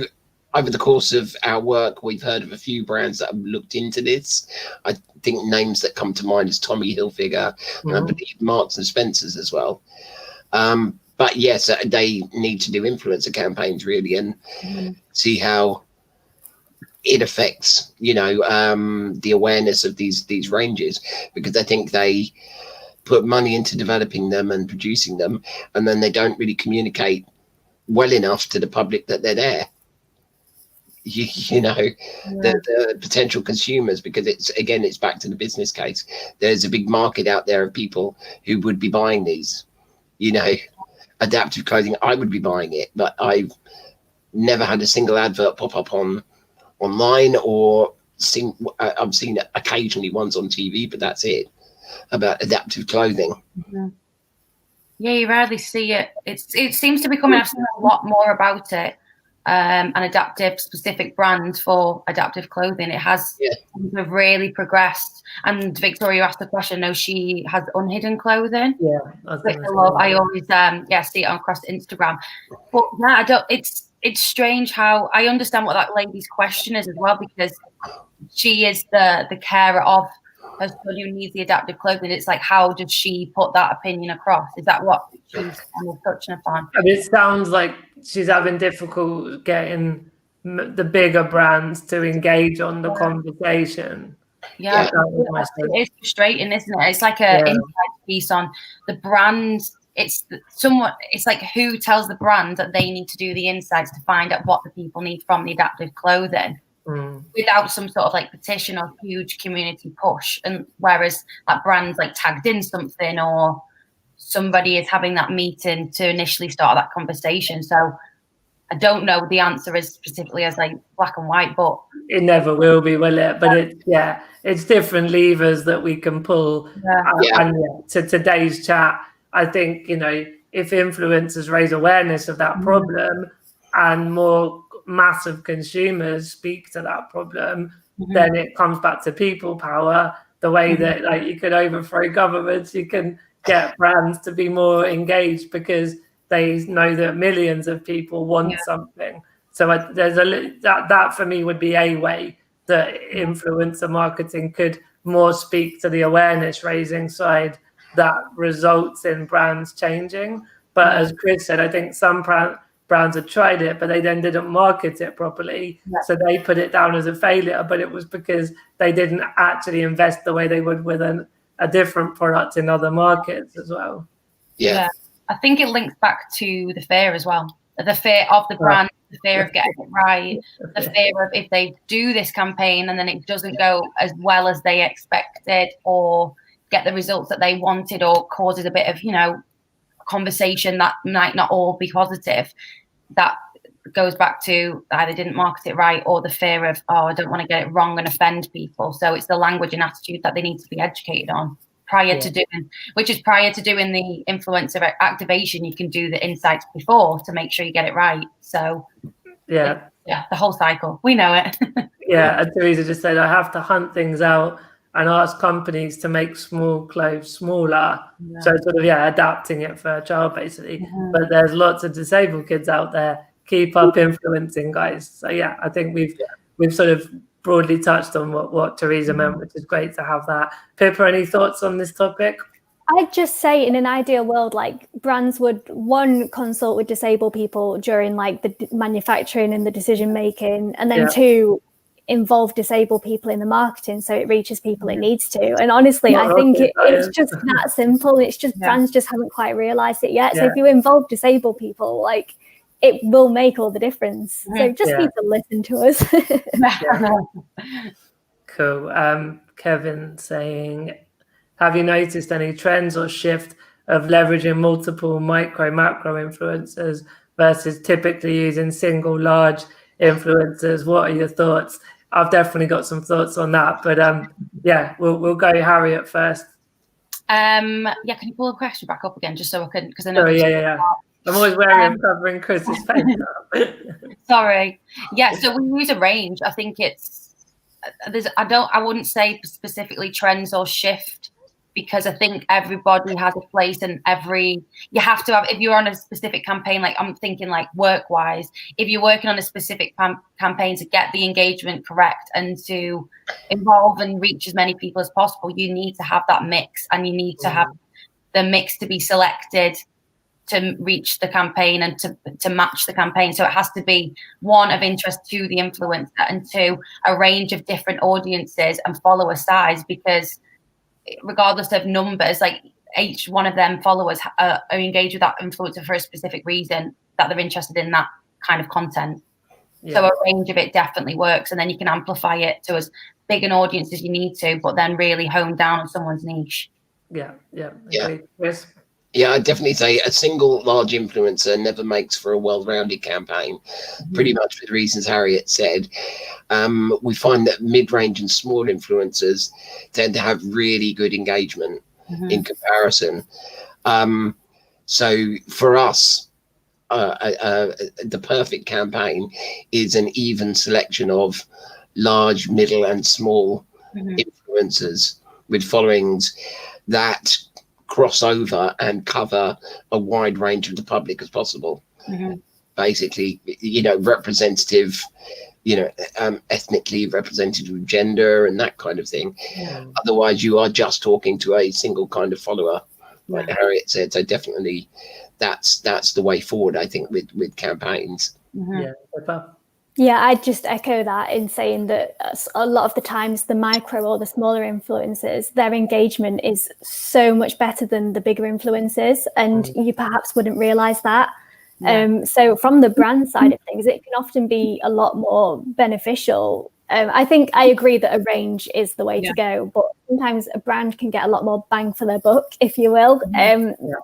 over the course of our work, we've heard of a few brands that have looked into this. I think names that come to mind is Tommy Hilfiger, and I believe Marks and Spencer's as well. But yes, they need to do influencer campaigns really, and see how it affects, the awareness of these ranges, because I think they put money into developing them and producing them, and then they don't really communicate well enough to the public that they're there. The potential consumers, because it's back to the business case. There's a big market out there of people who would be buying these, adaptive clothing. I would be buying it, but I've never had a single advert pop up online, or I've seen it occasionally ones on TV, but that's it, about adaptive clothing. Yeah, you rarely see it. It seems to be coming. I've seen a lot more about it. An adaptive specific brand for adaptive clothing. It has really progressed. And Victoria asked the question. No, she has unhidden clothing. Yeah, I always see it across Instagram. But I don't. It's strange how I understand what that lady's question is as well, because she is the carer of her son who needs the adaptive clothing. It's like, how does she put that opinion across? Is that what she's kind of touching upon? I mean, it sounds like she's having difficulty getting the bigger brands to engage on the conversation. Yeah, it's frustrating, isn't it? It's like an insight piece on the brand. It's like who tells the brand that they need to do the insights to find out what the people need from the adaptive clothing. Without some sort of like petition or huge community push, and whereas that brand's like tagged in something, or somebody is having that meeting to initially start that conversation. So I don't know the answer is specifically as like black and white, but it never will be, will it? But it's different levers that we can pull. And to today's chat, I think if influencers raise awareness of that problem and more massive consumers speak to that problem, then it comes back to people power, the way that like you can overthrow governments, you can get brands to be more engaged because they know that millions of people want something. So there's that for me would be a way that influencer marketing could more speak to the awareness raising side that results in brands changing. But as Chris said, I think some brands had tried it, but they then didn't market it properly. So they put it down as a failure, but it was because they didn't actually invest the way they would with a different product in other markets as well. Yeah. I think it links back to the fear as well. The fear of the brand, the fear of getting it right, the fear of if they do this campaign and then it doesn't go as well as they expected or get the results that they wanted or causes a bit of, conversation that might not all be positive, that goes back to either didn't market it right or the fear of, I don't want to get it wrong and offend people. So it's the language and attitude that they need to be educated on prior to doing the influencer activation. You can do the insights before to make sure you get it right. So the whole cycle, we know it. And Teresa just said, I have to hunt things out and ask companies to make small clothes smaller. So sort of adapting it for a child basically. But there's lots of disabled kids out there. Keep up influencing, guys. So I think we've sort of broadly touched on what Teresa meant, which is great to have that. Pippa, any thoughts on this topic? I'd just say in an ideal world, like brands would, one, consult with disabled people during like the manufacturing and the decision making, and then two, involve disabled people in the marketing so it reaches people it needs to. And honestly, I think it's just that simple. It's just brands just haven't quite realized it yet. So if you involve disabled people, like, it will make all the difference. So just need to listen to us. Cool. Kevin saying, have you noticed any trends or shift of leveraging multiple micro macro influencers versus typically using single large influencers? What are your thoughts? I've definitely got some thoughts on that, but we'll go Harriet first. Can you pull the question back up again just so I can, because I know I'm always wearing covering Chris's face up. Sorry. So we use a range. I think I wouldn't say specifically trends or shift, because I think everybody has a place, and you have to have, if you're on a specific campaign, like I'm thinking like work wise, if you're working on a specific campaign to get the engagement correct and to involve and reach as many people as possible, you need to have that mix, and you need to have the mix to be selected to reach the campaign and to match the campaign. So it has to be, one, of interest to the influencer, and two, a range of different audiences and follower size, because regardless of numbers, like each one of them followers are engaged with that influencer for a specific reason, that they're interested in that kind of content. So a range of it definitely works, and then you can amplify it to as big an audience as you need to, but then really hone down on someone's niche. Chris? I'd definitely say a single large influencer never makes for a well-rounded campaign, pretty much for the reasons Harriet said. We find that mid-range and small influencers tend to have really good engagement in comparison. So for us, the perfect campaign is an even selection of large, middle and small influencers with followings that cross over and cover a wide range of the public as possible. Basically, representative, ethnically representative, gender and that kind of thing. Otherwise you are just talking to a single kind of follower, like Harriet said. So definitely that's the way forward, I think, with campaigns. Yeah, I'd just echo that in saying that a lot of the times the micro or the smaller influencers, their engagement is so much better than the bigger influencers, and you perhaps wouldn't realize that. So from the brand side of things, it can often be a lot more beneficial. I think I agree that a range is the way to go, but sometimes a brand can get a lot more bang for their buck, if you will,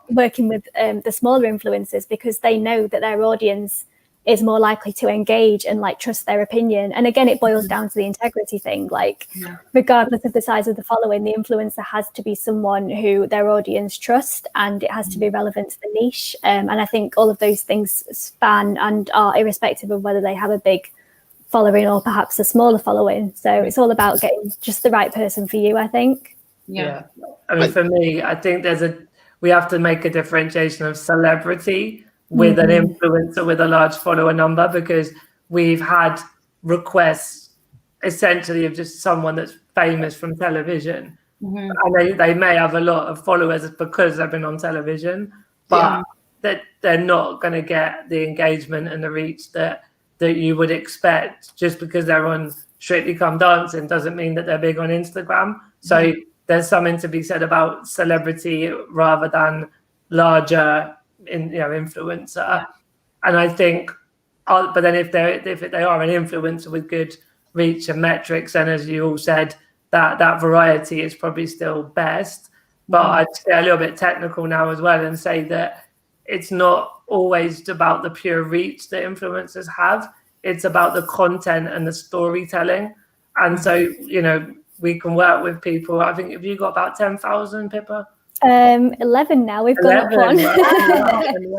working with the smaller influencers, because they know that their audience is more likely to engage and like trust their opinion. And again, it boils down to the integrity thing. Like, regardless of the size of the following, the influencer has to be someone who their audience trust, and it has to be relevant to the niche. And I think all of those things span and are irrespective of whether they have a big following or perhaps a smaller following. So it's all about getting just the right person for you, I think. I mean, for me, I think we have to make a differentiation of celebrity with an influencer with a large follower number, because we've had requests essentially of just someone that's famous from television. Mm-hmm. And they may have a lot of followers because they've been on television, but they're not going to get the engagement and the reach that you would expect. Just because they're on Strictly Come Dancing doesn't mean that they're big on Instagram. So there's something to be said about celebrity rather than larger influencer. And I think, but then if they are an influencer with good reach and metrics, and as you all said, that variety is probably still best. But I'd stay a little bit technical now as well and say that it's not always about the pure reach that influencers have. It's about the content and the storytelling. And so, we can work with people. I think, have you got about 10,000, Pippa? 11 now. We've gone up one.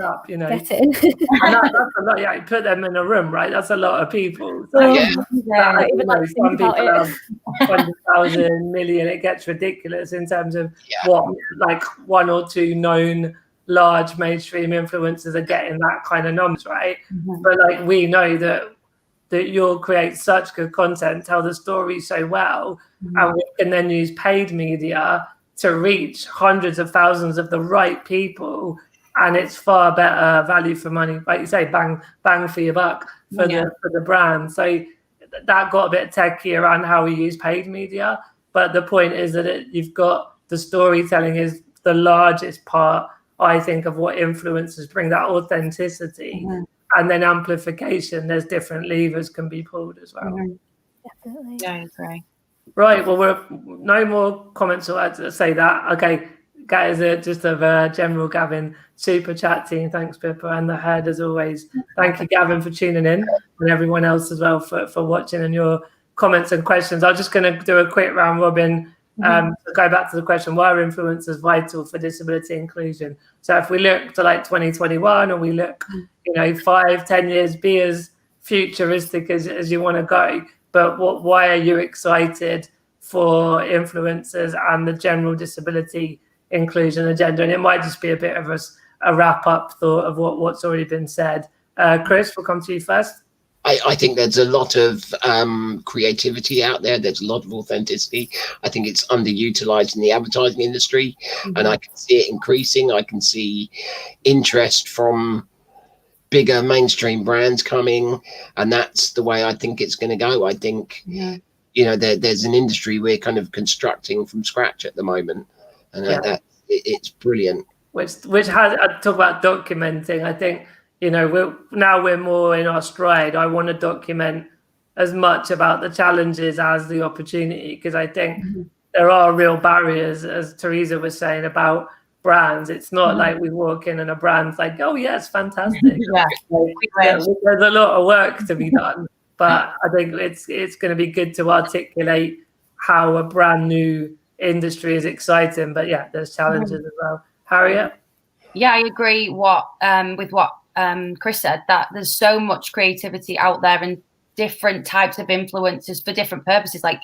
Up, Get in. And that's a lot. Yeah, you put them in a room, right? That's a lot of people. So, some people have 100,000 million. It gets ridiculous in terms of what, like, one or two known large mainstream influencers are getting that kind of numbers, right? But like, we know that you'll create such good content, tell the story so well, and we can then use paid media to reach hundreds of thousands of the right people, and it's far better value for money, like you say, bang for your buck for the brand. So that got a bit techie around how we use paid media, but the point is that you've got the storytelling is the largest part, I think, of what influencers bring, that authenticity, and then amplification. There's different levers can be pulled as well. Definitely. Yeah, I agree. Right, well, we're no more comments to say that. Okay, guys, just a general Gavin super chat team. Thanks, Pippa, and the head as always. Thank you, Gavin, for tuning in, and everyone else as well for watching and your comments and questions. I'm just going to do a quick round robin. To go back to the question, why are influencers vital for disability inclusion? So if we look to like 2021 and we look, 5-10 years, be as futuristic as you want to go. But why are you excited for influencers and the general disability inclusion agenda? And it might just be a bit of a wrap-up thought of what's already been said. Chris, we'll come to you first. I think there's a lot of creativity out there. There's a lot of authenticity. I think it's underutilized in the advertising industry, and I can see it increasing. I can see interest from bigger mainstream brands coming, and that's the way I think it's going to go. I think there's an industry we're kind of constructing from scratch at the moment, and it's brilliant. Which has, I talk about documenting. I think we're more in our stride. I want to document as much about the challenges as the opportunity, because I think there are real barriers, as Teresa was saying about brands. It's not like we walk in and a brand's like, oh yes, fantastic. There's a lot of work to be done, but I think it's going to be good to articulate how a brand new industry is exciting, but there's challenges as well. Harriet? I agree with what Chris said, that there's so much creativity out there and different types of influencers for different purposes, like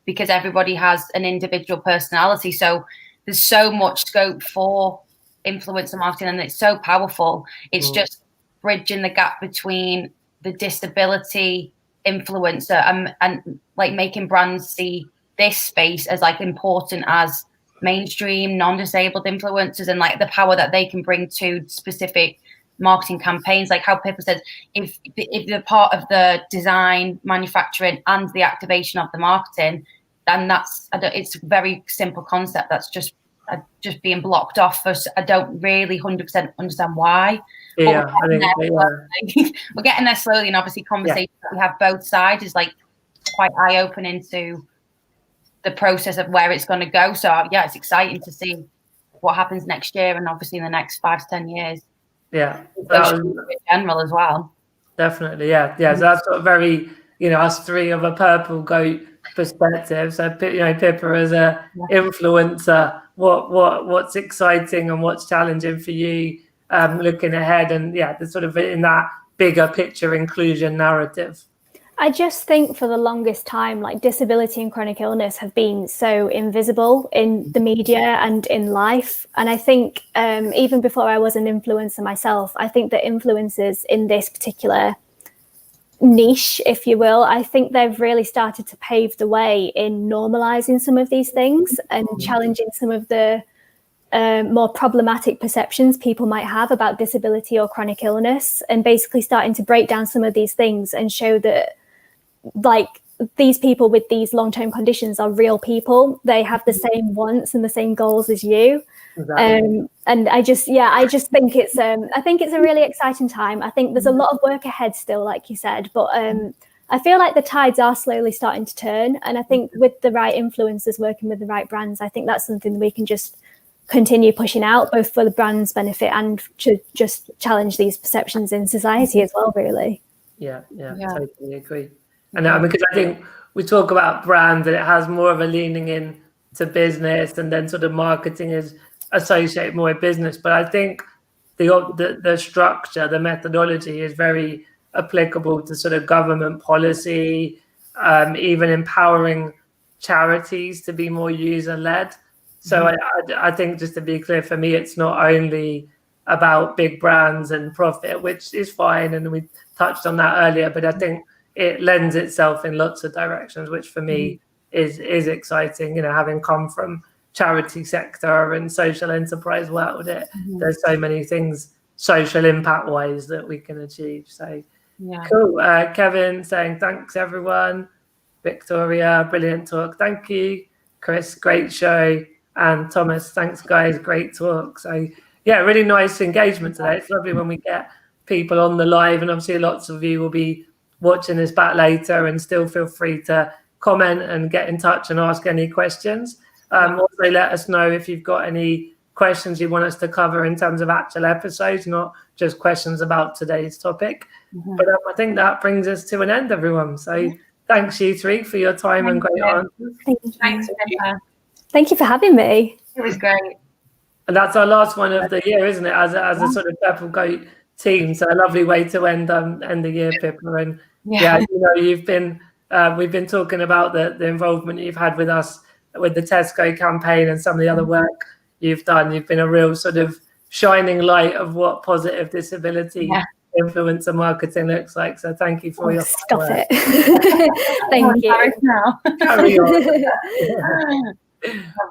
because everybody has an individual personality, so there's so much scope for influencer marketing, and it's so powerful. It's just bridging the gap between the disability influencer and like making brands see this space as like important as mainstream non-disabled influencers, and like the power that they can bring to specific marketing campaigns. Like how Pippa said, if they're part of the design, manufacturing, and the activation of the marketing, then it's a very simple concept that's just being blocked off. I don't really 100% understand why. We're getting there slowly, and obviously conversations that we have both sides is like quite eye-opening to the process of where it's going to go. So it's exciting to see what happens next year, and obviously in the next 5 to 10 years. In general as well. Definitely, So that's sort of very, us three of a purple goat perspective. So, Pippa as a influencer, what's exciting and what's challenging for you, looking ahead, and the sort of in that bigger picture inclusion narrative. I just think for the longest time, like disability and chronic illness have been so invisible in the media and in life. And I think even before I was an influencer myself, I think that influencers in this particular niche, if you will. I think they've really started to pave the way in normalizing some of these things and challenging some of the more problematic perceptions people might have about disability or chronic illness, and basically starting to break down some of these things and show that, like, these people with these long-term conditions are real people. They have the same wants and the same goals as you. Exactly. And I just think it's a really exciting time. I think there's a lot of work ahead still, like you said, but I feel like the tides are slowly starting to turn. And I think with the right influencers working with the right brands, I think that's something that we can just continue pushing out, both for the brand's benefit and to just challenge these perceptions in society as well, really. Yeah, totally agree. And because I think we talk about brands and it has more of a leaning in to business, and then sort of marketing is associated more with business. But I think the structure, the methodology is very applicable to sort of government policy, even empowering charities to be more user-led. So I think, just to be clear, for me, it's not only about big brands and profit, which is fine, and we touched on that earlier, but I think it lends itself in lots of directions, which for me is exciting. You know, having come from charity sector and social enterprise world, there's so many things social impact wise that we can achieve. So cool. Kevin saying thanks everyone. Victoria, brilliant talk, thank you. Chris, great show. And Thomas, thanks guys, great talk. So yeah, really nice engagement today. It's lovely when we get people on the live, and obviously lots of you will be watching this back later, and still feel free to comment and get in touch and ask any questions. Also let us know if you've got any questions you want us to cover in terms of actual episodes, not just questions about today's topic. But I think that brings us to an end, everyone. So thanks you three for your time and great answers. Thanks, Pippa. Thank you for having me. It was great. And that's our last one of the year, isn't it? As a sort of Purple Goat team. So a lovely way to end the year, Pippa. And you know, you've been we've been talking about the involvement you've had with us with the Tesco campaign and some of the other work you've done. You've been a real sort of shining light of what positive disability influencer marketing looks like. So thank you for your stop work. it. Thank you. Now. Carry on.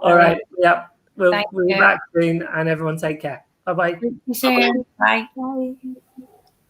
All right. Yep. We'll be back soon, and everyone take care. Bye-bye. See you soon. Bye. Bye.